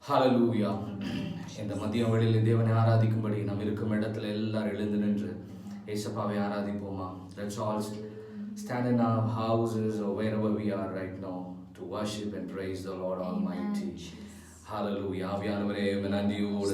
ஹalleluya. இந்த மதிய வேளையில் தேவனை ஆராதிக்கும்படி நாம் இருக்கும் இடத்துல எல்லாரும் எழுந்து நின்று இயேசுவை ஆராதிப்போமா. Let's all stand in our houses or wherever we are right now to worship and praise the Lord Almighty. ஹalleluya. ஆவியானவரே,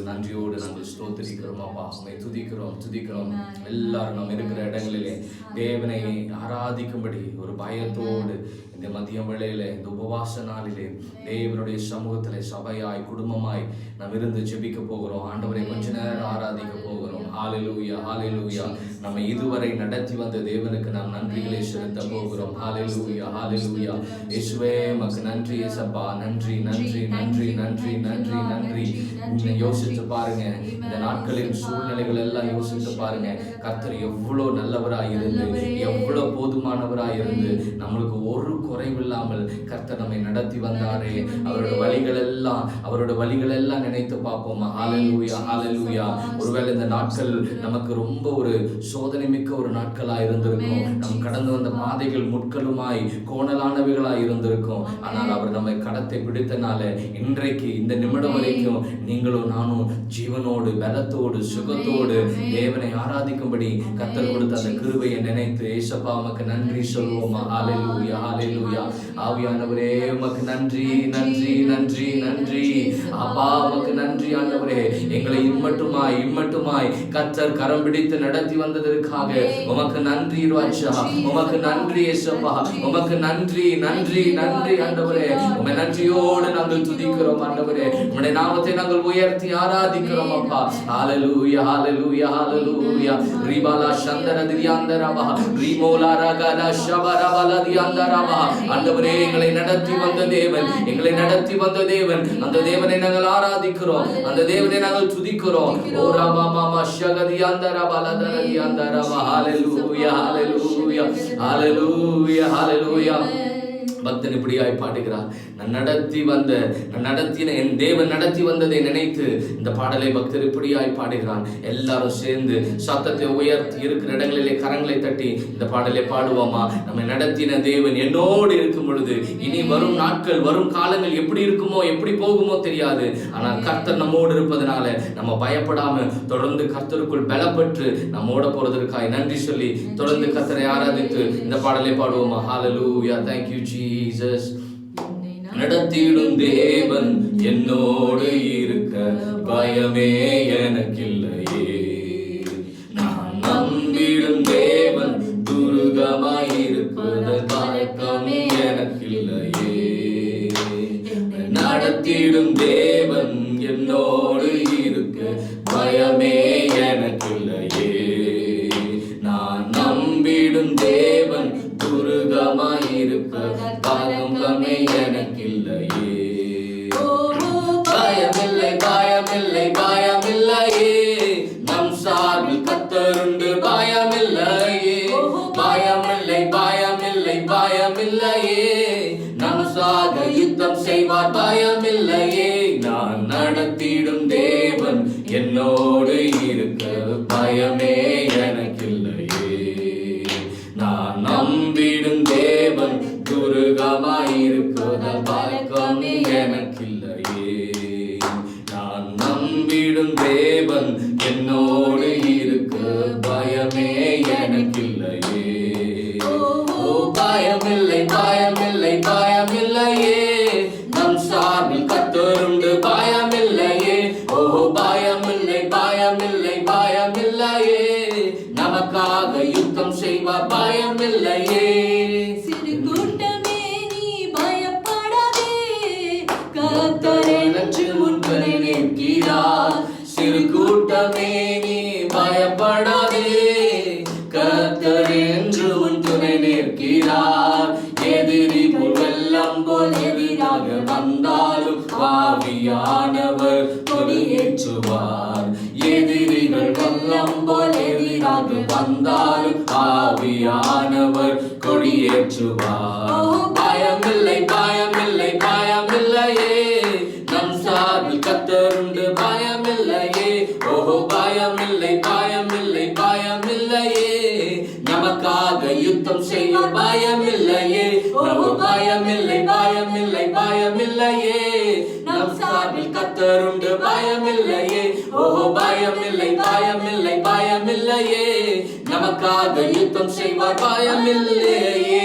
நன்றியோடு நாங்கள் ஸ்தோத்திரிக்கிறோம் அப்பா. உம்மை துதிக்கிறோம். எல்லாரும் நாம் இருக்கிற இடங்களிலே தேவனை ஆராதிக்கும்படி ஒரு பயத்தோடு இந்த மதிய வேளையில இந்த உபவாச நாளிலே தேவனுடைய சமூகத்திலே சபையாய் குடும்பமாய் நாம் இருந்து ஜெபிக்க போகிறோம். ஆண்டவரை கொஞ்ச நேரம் ஆராதிக்க போகிறோம். ஹalleluya. நம்ம இதுவரை நடத்தி வந்த தேவனுக்கு நாம் நன்றிகளை செலுத்த போகிறோம். ஹalleluya. இயேசுவே உமக்கு நன்றி இயேசப்பா. நன்றி. யோசித்து பாருங்க, இந்த நாட்களின் சூழ்நிலைகள் எல்லாம் யோசித்து பாருங்க. கர்த்தர் எவ்வளவு நல்லவராய் இருந்து, எவ்வளவு போதுமானவராய் இருந்து, நம்மளுக்கு ஒரு குறைவில்லாமல் கர்த்தர் நம்மை நடத்தி வந்தாரே. அவரோட வழிகள் எல்லாம் நினைத்து பார்ப்போமா. ஹalleluya. ஒருவேளை இந்த நாட்கள் நமக்கு ரொம்ப ஒரு சோதனை மிக்க ஒரு நாட்களா இருந்திருக்கும். நம் கடந்து வந்த பாதைகள் முட்களுமாய் கோணலானவைகளாய் இருந்திருக்கும். ஆனால் அவர் நம்மை கடத்தை பிடித்தனால இன்றைக்கு இந்த நிமிடம் வரைக்கும் நீங்களும் நானும் ஜீவனோடு பலத்தோடு சுகத்தோடு தேவனை ஆராதிக்கும்படி கர்த்தர் கொடுத்த அந்த கிருபையை நினைத்து ஏசப்பா உமக்கு நன்றி சொல்வோமா. ஹalleluya. ஆவியானவரே உமக்கு நன்றி. அப்பா உமக்கு நன்றி ஆண்டவரே. எங்களை இம்மட்டுமாய் கர்த்தர் கரம் பிடித்து நடத்தி வந்ததற்காக உமக்கு நன்றி ராஜா. உமக்கு நன்றி ஏசப்பா. உமக்கு நன்றி ஆண்டவரே. உம்மை நன்றியோடு நாங்கள் துதிக்கிறோம் ஆண்டவரே. உம்முடைய நாமத்தை நாங்கள் உயர்த்தி ஆராதிக்கிறோம் அப்பா. ஹalleluya. ரிபாலா சந்தரதியாந்தரபா ரிமோலா ரகல ஷபரபல தியாந்தரபா. ஆண்டவரே, எங்களை நடத்தி வந்த தேவன், அந்த தேவனை நாங்கள் ஆராதிக்கிறோம், அந்த தேவனை நாங்கள் துதிக்கிறோம். ஓ ராமா மாமா ஷகதியாந்தரபல தரதியாந்தரபா. ஹalleluya. பக்தன் இப்படியாய் பாடுகிறார். என் தேவன் நடத்தி வந்ததை நினைத்து இந்த பாடலை பக்தர் இப்படியாய் பாடுகிறான். எல்லாரும் சேர்ந்து சத்தத்தை உயர்த்தி இருக்கிற இடங்களிலே கரங்களை தட்டி இந்த பாடலை பாடுவோமா. நம்மை நடத்தின தேவன் என்னோடு இருக்கும் பொழுது இனி வரும் நாட்கள் வரும் காலங்கள் எப்படி இருக்குமோ எப்படி போகுமோ தெரியாது. ஆனால் கர்த்தர் நம்மோடு இருப்பதனால நம்ம பயப்படாம தொடர்ந்து கர்த்தருக்குள் பலப்பட்டு நம்மோட போறதற்காய் நன்றி சொல்லி தொடர்ந்து கர்த்தரை ஆராதித்து இந்த பாடலை பாடுவோமா. ஹalleluya. Thank you Jesus. நடத்திடும் தேவன் என்னோடு இருக்க பயமே எனக்கில்லையே. நான் நம்பிடும் தேவன் துருகமாயிருப்பது பழக்கமே எனக்கில்லையே. நடத்திடும் தேவன் என்னோடு இருக்க பயமே எனக்கில்லையே. நான் நம்பிடும் தேவன் துருகமாயிருப்ப பழக்கமே எனக்கில்லையே. பயமில்லையே. நம் சார்பில் கர்த்தருண்டு பயமில்லையே. பயமில்லையே. நம் சாக யுத்தம் செய்வார் பயமில்லையே. நான் நடத்திடும் தேவன் என்னோடு இருக்க பயமே எனக்கில்லையே. நான் நம்பிடும் தேவன் துருகமாயிருப்பத பழக்கமே எனக்கில்லையே. நான் நம்பிடும் தேவன் என்னோடு இருக்க பயமே எனக்கில்லையே. பயமில்லையே. நம் சார்பில் கர்த்தருண்டு பயமில்லையே. பயமில்லையே. நமக்காக யுத்தம் செய்வார் பயமில்லையே. சிறு கூட்டமே நீ பயப்படாதே, கர்த்தர் என்று உன் துணை நிற்கிறார். சிறு கூட்டமே நீ பயப்படாதே, கர்த்தர் என்று உன் துணை நிற்கிறார். எதிரி வெள்ளம் போல் எதிராக வந்தாலும் ஆவியானவர் கொடியேற்றுவார். எதிரிகள் வெள்ளம் போல் எதிராக வந்தாலும் ஆவியானவர் கொடியேற்றுவார். பயமில்லையே. நம் சார்பில் கர்த்தருண்டு பயமில்லையே. பயமில்லையே. நமக்காக யுத்தம் செய்ய பயமில்லையே. பயமில்லையே. நம் சார்பில் நம்மில் கர்த்தர் உண்டு, பயமில்லையே. ஓஹோ பயமில்லை, பயமில்லை, பயமில்லையே. நமக்காக யுத்தம் செய்வார், பயமில்லையே.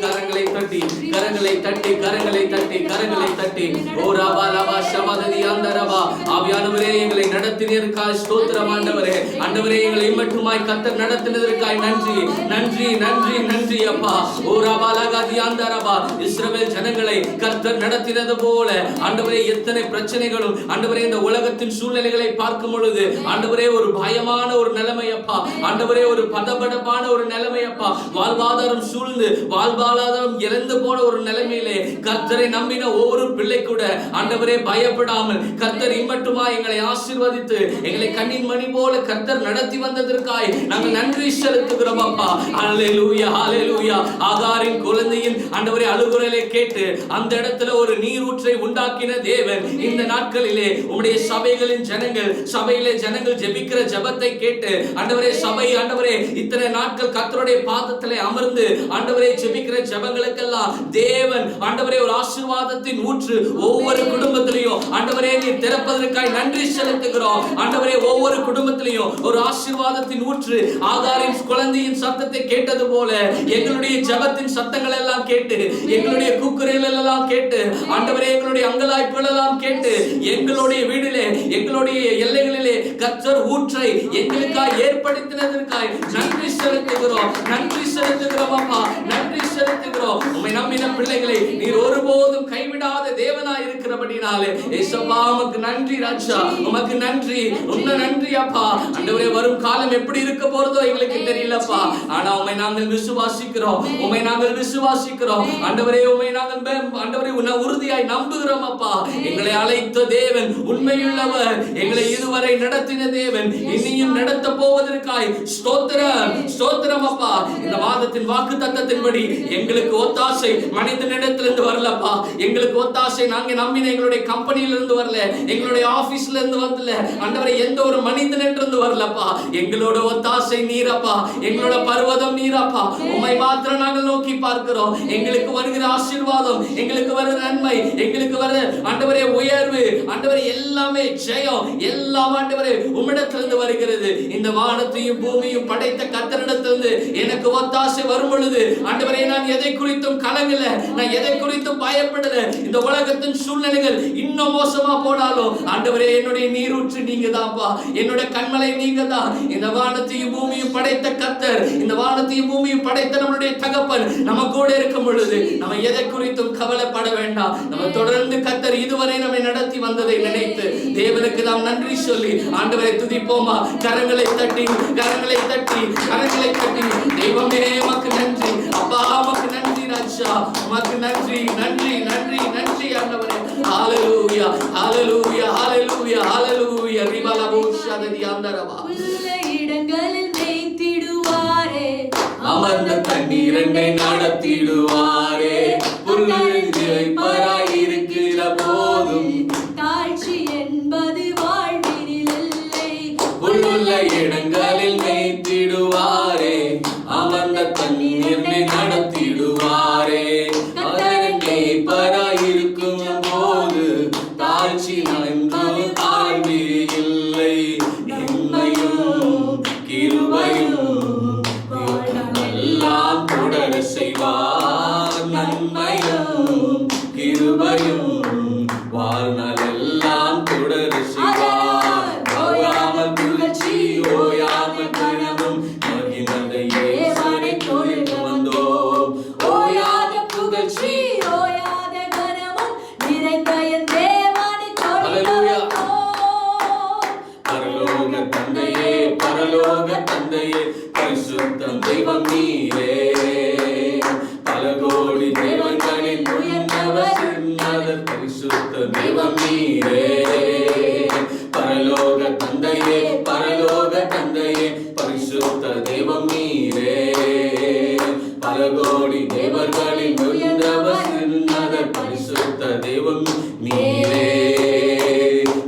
கரங்களை தட்டி, கரங்களை தட்டி, கரங்களை தட்டி, கரங்களை தட்டி. ஓ ரபா ரபா ஷபததி அந்தரபா. ஆவியானவரே, எங்களை நடத்தினதற்காய் ஸ்தோத்திரம் ஆண்டவரே. ஆண்டவரே, எங்களை மட்டுமாய் கர்த்தர் நடத்தினதற்காய் நன்றி, நன்றி, நன்றி, நன்றி அப்பா. ஓ ரபா லகதி அந்தரபா. இஸ்ரவேல் ஜனங்களை கர்த்தர் நடத்தினது போல ஆண்டவரே, எத்தனை பிரச்சனைகளும் ஆண்டவரே இந்த உலகத்தின் சூழ்நிலைகளை பார்க்கும் பொழுது ஆண்டவரே ஒரு பயமான ஒரு நிலைமை அப்பா. ஆண்டவரே ஒரு பதபடப்பான ஒரு நிலைமை அப்பா. வாழ்வாதாரம் சூழ்ந்து வாழ்வாதாரம் இழந்து போன ஒரு நிலைமையிலே கர்த்தரை நம்பின ஒவ்வொரு பிள்ளை கூட ஆண்டவரே பயப்படாமல் கர்த்தர் இம்மட்டுமா எங்களை ஆசீர்வதித்து எங்களை கண்ணின் மணி போல கர்த்தர் நடத்தி வந்ததற்காய் நாங்கள் நன்றி செலுத்துகிறோம் அப்பா. ஹல்லேலூயா, ஹல்லேலூயா. ஆகாரின் குழந்தையின் ஆண்டவரே அழுகுரலை கேட்டு அந்த இடத்துல ஒரு நீரூற்றை உண்டாக்கின தேவன் இந்த நாட்களிலே உம்முடைய சபைகளின் ஜனங்கள், சபையிலே ஜனங்கள் ஜெபிக்கிற ஜெபத்தை கேட்டு ஆண்டவரே சபை ஆண்டவரே இத்தனை நாட்கள் கர்த்தருடைய பாதத்திலே அமர்ந்து ஆண்டவரே ஜெபிக்கிற ஜெபங்களுக்கெல்லாம் தேவன் ஆண்டவரே ஒரு ஆசீர்வாதத்தின் ஊற்று ஒவ்வொரு குடும்பத்திலையும் ஆண்டவரே நீர் திறப்பதற்காய் நன்றி செலுத்துகிறோம். ஆண்டவரே ஒவ்வொரு குடும்பத்திலையும் ஒரு ஆசீர்வாதத்தின் ஊற்று ஆகாரின் குழந்தையின் சத்தத்தை கேட்டது போல எங்களுடைய ஜெபத்தின் சத்தங்கள் எல்லாம் கேட்டு, எங்களுடைய கூக்குரல்கள் எல்லாம் கேட்டு, ஆண்டவரே எங்களுடைய அங்கலாய்ப்புகள் எல்லாம் கேட்டு, எங்களுடைய வீட்டிலே எங்களுடைய எல்லைகளிலே கர்த்தர் ஊற்றை எங்களுக்காய் ஏற்படுத்தினதற்காய் நன்றி செலுத்துகிறோம், நன்றி செலுத்துகிறோம் அப்பா, நன்றி செலுத்துகிறோம். உம்மை நம்பின பிள்ளைகளை நீர் ஒருபோதும் கைவிடாத தேவனாய் இருக்கிறபடினாலே இயேசுவா உமக்கு நன்றி ராஜா, உமக்கு நன்றி, உன்ன நன்றி அப்பா. ஆண்டவரே வரும் காலம் எப்படி இருக்க போறதோ எங்களுக்கு தெரியலப்பா. ஆனா உம்மை நாங்கள் விசுவாசிக்கிறோம், உம்மை நாங்கள் விசுவாசிக்கிறோம் ஆண்டவரே. உம்மை நாங்கள் ஆண்டவரே உறுதியாய் நம்புகிறோம் அப்பா. எங்களை அழைத்த தேவன் உண்மையுள்ளவர், எங்களை இதுவரை நடத்தின தேவன் இனியும் நடத்த போவதற்காய் ஸ்தோத்திரம், ஸ்தோத்திரம் அப்பா. இந்த மாதத்தின் வாக்கு தத்தத்தின்படி எங்களுக்கு ஒத்தாசை மனிதனிடத்திலிருந்து வரலப்பா. எங்களுக்கு ஒத்தாசை நாங்க நம்பின எங்களுடைய கம்பெனியில இருந்து வரல, எங்களுடைய ஆபீஸ்ல இருந்து வரல ஆண்டவரே, எந்த ஒரு மனிதனிடமிருந்து வரலப்பா. எங்களோட ஒத்தாசை நீரப்பா, எங்களோட பர்வதம் நீரப்பா. உம்மை மாத்திரம் நாங்கள் நோக்கி பார்க்கிறோம். எங்களுக்கு வருகிற ஆசீர்வாதம், எங்களுக்கு வருகிற நன்மை, எங்களுக்கு வருகிற ஆண்டவரே உயர்வு, ஆண்டவரே எல்லாமே ஜெயம், எல்லாம் ஆண்டவரே உம்மிடத்திலிருந்து வருகிறது. இந்த வானத்தையும் பூமியும் படைத்த கர்த்தரிடத்திலிருந்து எனக்கு ஒத்தாசை வரும் பொழுது ஆண்டவரே நான் எதை குறித்தும் கலங்கல, நான் எதை குறித்தும் பயப்படல. இந்த உலகத்தின் சூழ்நிலைகள் இன்னும் மோசமா போனாலும் ஆண்டவரே என்னுடைய நீரூற்று நீங்க தான்ப்பா, என்னுடைய கண்மலை நீங்க தான். இந்த வானத்தையும் பூமியும் படைத்த கர்த்தர், இந்த வானத்தையும் பூமியும் படைத்த நம்மளுடைய தகப்பன் நம்ம கூட இருக்கும் பொழுது நம்ம எதை குறித்தும் கவலைப்பட வேண்டாம். நம்ம தொடர்ந்து கர்த்தர் இதுவரை நம்மை நடத்தி வந்ததை நினைத்து தேவனுக்கு நாம் நன்றி சொல்லி ஆண்டவரை துதிப்போமா. கரங்களை தட்டி, கரங்களை தட்டி, கரங்களை தட்டி. தெய்வமே உமக்கு நன்றி அப்பா, உமக்கு நன்றி ராஜா, உமக்கு நன்றி, நன்றி, நன்றி, நன்றி ஆண்டவரே. ஹalleluya, ஹalleluya, ஹalleluya, ஹalleluya. ரிபலபோஷததி ஆண்டரவா. உள்ள இடங்களில் மேய்த்திடுவாரே, அமர்ந்த தண்ணீரண்டை நடத்திடுவாரே. புல்லுகளை பராயிருக்கிற போதும் தாழ்ச்சி என்பது வாழ்வினில் இல்லை. புல்லுள்ள இடங்களில் மேய்த்திடுவாரே, அமர்ந்த தண்ணீரண்டை நடத்திடுவாரே. அதனை பராயிருக்கும் போது தாழ்ச்சி நன்று தாழ்வு இல்லை. நன்மையும் கிருபையும் எல்லாம் தொடர செய்வார். நன்மையும் கிருபையும் வாழ்நாள் எல்லாம் தொடர செய்வார். ஓயாமல் புகழ்ச்சி, ஓயாமல் கனவும் மகிமையே தொழுக வந்தோம். ஓயாத புகழ்ச்சி, ஓயாத கனமும் நிறைந்த என் தேவனை தொழுக வந்தோம். பரலோக தந்தையே, பரலோக தந்தையே, பரிசுத்தம் தெய்வம் நீரே. பல கோடி தேவன்களில் உயர்ந்தவர் சிறந்தவர் பரிசுத்த தெய்வம் நீரே. பரலோக தந்தையே, பரலோக தந்தையே, பரிசுத்த தெய்வம் நீரே. பல கோடி தேவர்களில் உயர்ந்தவர் சிறந்தவர் பரிசுத்த தெய்வம் நீரே.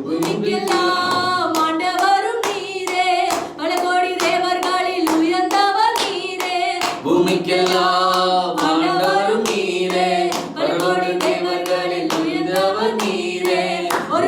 பூமிக்கெல்லாம் ஆண்டவரும் நீரே, பல கோடி தேவர்களில் உயர்ந்தவர் நீரே. பூமிக்கெல்லாம் ஆண்டவரும் நீரே, பல கோடி தேவர்களில் உயர்ந்தவர் நீரே. ஒரு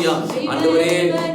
ஹalleluya. ஆண்டவரே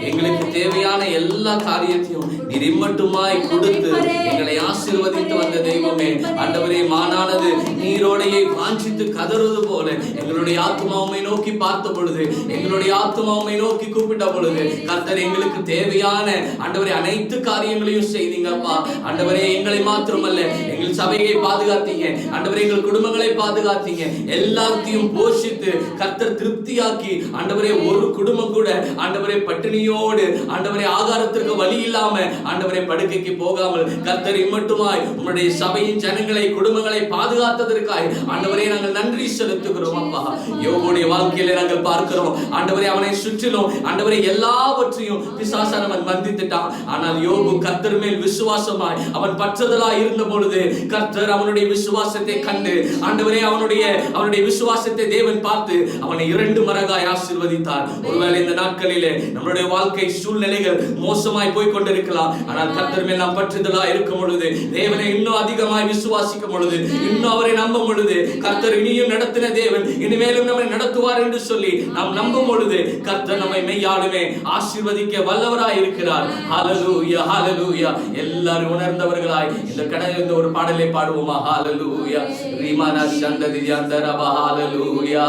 எங்களுக்கு தேவையான எல்லா காரியத்தையும் நீர் இம்மட்டுமாய் கொடுத்து எங்களை ஆசீர்வதித்து வந்த தெய்வமே. ஆண்டவரே மானானது நீரோடையை வாஞ்சித்து கதறுவது போல எங்களுடைய ஆத்துமா உம்மை நோக்கி பார்த்த பொழுது, எங்களுடைய ஆத்துமா உம்மை நோக்கி கூப்பிட்ட பொழுது கர்த்தர் எங்களுக்கு தேவையான ஆண்டவரே அனைத்து காரியங்களையும் செய்தீங்கப்பா. ஆண்டவரே எங்களை மாத்திரமல்ல, எங்கள் சபையை பாதுகாத்தீங்க ஆண்டவரே, எங்கள் குடும்பங்களை பாதுகாத்தீங்க, எல்லாத்தையும் போஷித்து கர்த்தர் திருப்தியாக்கி ஆண்டவரே ஒரு குடும்பம் கூட ஆண்டவரே பட்டினியோடு ஆண்டவரே ஆகாரத்திற்கு வழி இல்லாம ஆண்டவரே படுக்கைக்கு போகாமல் கர்த்தர் இம்மட்டுமாய் உம்முடைய சபையின் ஜனங்களை குடும்பங்களை பாதுகாத்ததற்காய் ஆண்டவரே நாங்கள் நன்றி செலுத்துகிறோம் அப்பா. யோபுடைய வாழ்க்கையில நாங்கள் பார்க்கிறோம் ஆண்டவரே, அவனை சுற்றிலும் ஆண்டவரே எல்லாவற்றையும் பிசாசானவன் வந்தித்துட்டான். ஆனால் யோபு கர்த்தர் மேல் விசுவாசமாய் அவன் பற்றுதலாய் இருந்த பொழுது கர்த்தர் அவனுடைய விசுவாசத்தை கண்டு ஆண்டவரே அவனுடைய விசுவாசத்தை தேவன் பார்த்து அவனை 2 மடங்காய் ஆசீர்வதித்தார். ஒருவேளை இந்த நாட்களிலே நம்முடைய வாழ்க்கை சூழ்நிலைகள் மோசமாய் போய் கொண்டிருக்கலாம். ஆனால் கர்த்தர் மேல் நாம் பற்றுதலாய் இருக்கும் பொழுது, தேவனை இன்னும் அதிகமாய் விசுவாசிக்கும் பொழுது, இன்னும் அவரை நம்பும் பொழுது, கர்த்தர் இனியும் நடத்தின தேவன் இனிமேலும் நம்மை நடத்துவார் என்று சொல்லி நாம் நம்பும் பொழுது கர்த்தர் நம்மை மெய்யாலுமே ஆசீர்வதிக்க வல்லவராய் இருக்கிறார். ஹalleluya ஹalleluya. எல்லாரும் உணர்ந்தவர்களாய் இந்த ஒரு பாடலை பாடுவோமா? ஹalleluya. ரீமானா சந்ததி அந்தரபா ஹalleluya.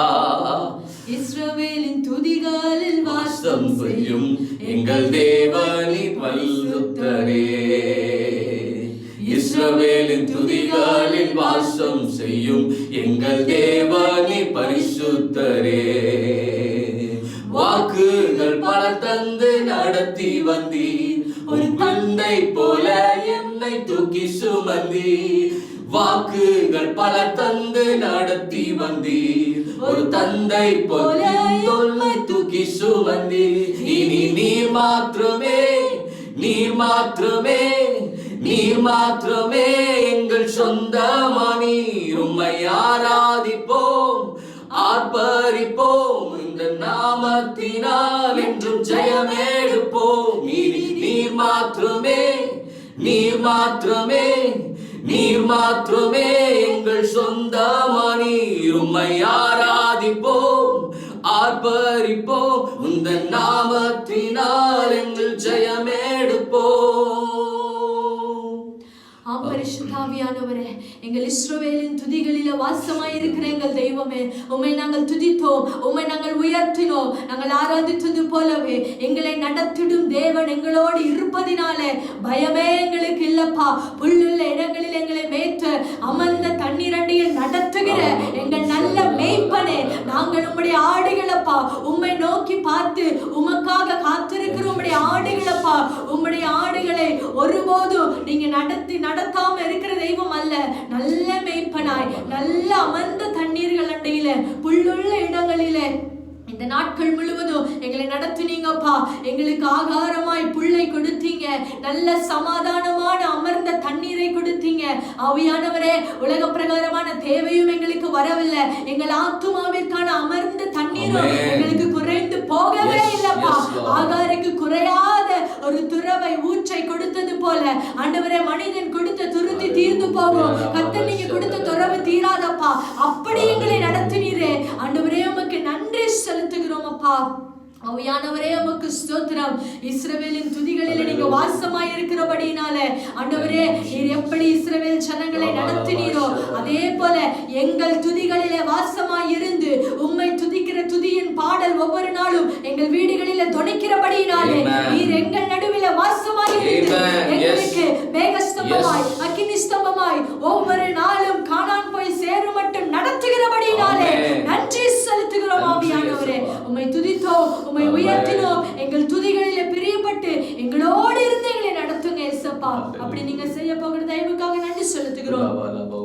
இஸ்ரவேலின் துதிகளில் வாசம் செய்யும் எங்கள் தேவனின் பரிசுத்தரே. இஸ்ரவேலின் துதிகளில் வாசம் செய்யும் எங்கள் தேவனின் பரிசுத்தரே. வாக்குகள் பல தந்து நடத்தி வந்தீர், ஒரு தந்தை போல என்னை தூக்கி சுமந்தீர். வாக்குகள் பல தந்து நடத்தி வந்தீர், ஒரு தந்தை போல என்னை தூக்கி சுமந்தீர். இனி நீர் மாத்திரமே, நீர் மாத்திரமே, நீர் மாத்திரமே எங்கள் சொந்தமானீர். உம்மை ஆராதிப்போம், ஆர்ப்பரிப்போம், இந்த நாமத்தினால் என்றும் ஜெயமெடுப்போம். நீர் மாத்திரமே, நீர் மாத்திரமே, நீர் மாத்திரமே எங்கள் சொந்தமானீர். உம்மை ஆராதிப்போம், ஆர்ப்பரிப்போம், இந்த நாமத்தினால் எங்கள் ஜெயமெடுப்போம். பரிசுத்தாவியானவரே, எங்கள் இஸ்ரவேலின் துதிகளில வாசமாய் இருக்கிற எங்கள் தெய்வமே, உம்மை நாங்கள் துதித்தோம், உம்மை நாங்கள் உயர்த்தினோம். நாங்கள் ஆராதித்தது போலவே எங்களை நடத்திடும் தேவன் எங்களோடு இருப்பதினாலே பயமே எங்களுக்கு இல்லப்பா. புல்லுள்ள இடங்களில் எங்களை மேய்த்து அமர்ந்த தண்ணீர் அண்டையில் நடத்துகிற எங்கள் நல்ல மேய்ப்பனே, நாங்கள் உம்முடைய ஆடுகளப்பா. உம்மை நோக்கி பார்த்து உமக்காக காத்திருக்கிற உம்முடைய ஆடுகளப்பா. உம்முடைய ஆடுகளை ஒருபோதும் நீங்க நடத்தாம இருக்கிற தெய்வம் அல்ல. நல்ல மேய்ப்பனாய், நல்ல அமர்ந்த தண்ணீர்கள் அண்டையில, புல்லுள்ள இடங்களிலே இந்த நாட்கள் முழுவதும் எங்களை நடத்தினீங்கப்பா. எங்களுக்கு ஆகாரமாய் புல்லை கொடுத்தீங்க, நல்ல சமாதானமான அமர்ந்த தண்ணீரை கொடுத்தீங்க. ஆவியானவரே, உலக பிரகாரமான தேவையும் எங்களுக்கு வரவில்லை. எங்கள் ஆத்துமாவிற்கான அமர்ந்த தண்ணீரும் எங்களுக்கு குறைந்து போகவே இல்லப்பா. ஆகாருக்கு குறையாத ஒரு துறவை ஊற்றை கொடுத்தது போல ஆண்டவரே, மனிதன் கொடுத்த துருத்தி தீர்ந்து போகும், கர்த்தர் நீங்க கொடுத்த துறவு தீராதப்பா. அப்படி எங்களை நடத்தினீரே ஆண்டவரே, உமக்கு நன்றி செலுத்துகிறோம் அப்பா. ஆவியானவரே, உமக்கு ஸ்தோத்திரம். இஸ்ரவேலின் துதிகளிலே நீங்க வாசமாய் இருக்கிறபடினாலே ஆண்டவரே, நீர் எப்படி இஸ்ரவேல் ஜனங்களை நடத்தினீரோ அதே போல எங்கள் துதிகளிலே வாசமாய் இருந்து உம்மை துதிக்கிற துதியின் பாடல் ஒவ்வொரு நாளும் எங்கள் வீடுகளிலே தொனிக்கிறபடினாலே நீர் எங்கள் நடுவிலே வாசமாய் இருந்து எங்களுக்கு மேகஸ்தம்பமாய் அக்கினி ஸ்தம்பமாய் ஒவ்வொரு நாளும் கானான் போய் சேரும் மட்டும் நடத்துகிறபடினாலே நன்றி செலுத்துகிறோம். ஆவியானவரே, உம்மை துதித்தோம், உம்மை உயர்த்தினோம். எங்கள் துதிகளிலே பிரியப்பட்டு எங்களோடு இருந்து எங்களை நடத்துங்க ஏசப்பா. அப்படி நீங்க செய்ய போகிற தயவுக்காக நன்றி செலுத்துகிறோம்.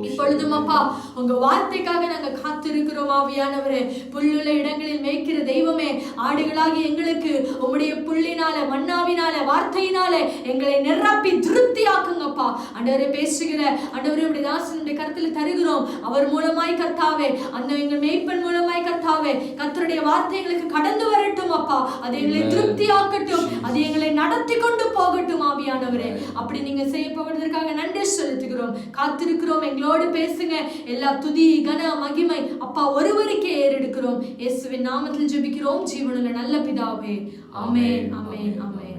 இப்பொழுதும் அப்பா, உங்க வார்த்தைக்காக நாங்க காத்திருக்கிறோம். ஆவியானவரே, புல்லுள்ள இடங்களில் மேய்க்கிற தெய்வமே, ஆடுகளாகி எங்களுக்கு உம்முடைய புல்லினால, மன்னாவினால, வார்த்தையினால எங்களை நிரப்பி திருப்தியாக்குங்கப்பா. ஆண்டவரே, பேசுகிற ஆண்டவரே உம்முடைய தாசனுடைய கருத்துல தருகிறோம். அவர் மூலமாய் கர்த்தாவே, அந்த எங்கள் மேய்ப்பன் மூலமாய் கர்த்தாவே, கர்த்தருடைய வார்த்தை எங்களுக்கு கடந்து வரட்டும் அப்பா. அது எங்களை திருப்தியாக்கட்டும், அது எங்களை நடத்தி கொண்டு போகட்டும். ஆவியானவரே, அப்படி நீங்க செய்ய போவதற்காக நன்றி செலுத்துகிறோம். காத்திருக்கிறோம். எங்களோடு எங்களோடு பேசுங்க. எல்லா துதி கன மகிமை அப்பா ஒருவருக்கே ஏறெடுக்கிறோம். இயேசுவின் நாமத்தில் ஜெபிக்கிறோம் ஜீவனுள்ள நல்ல பிதாவே. ஆமென், ஆமென், ஆமென்.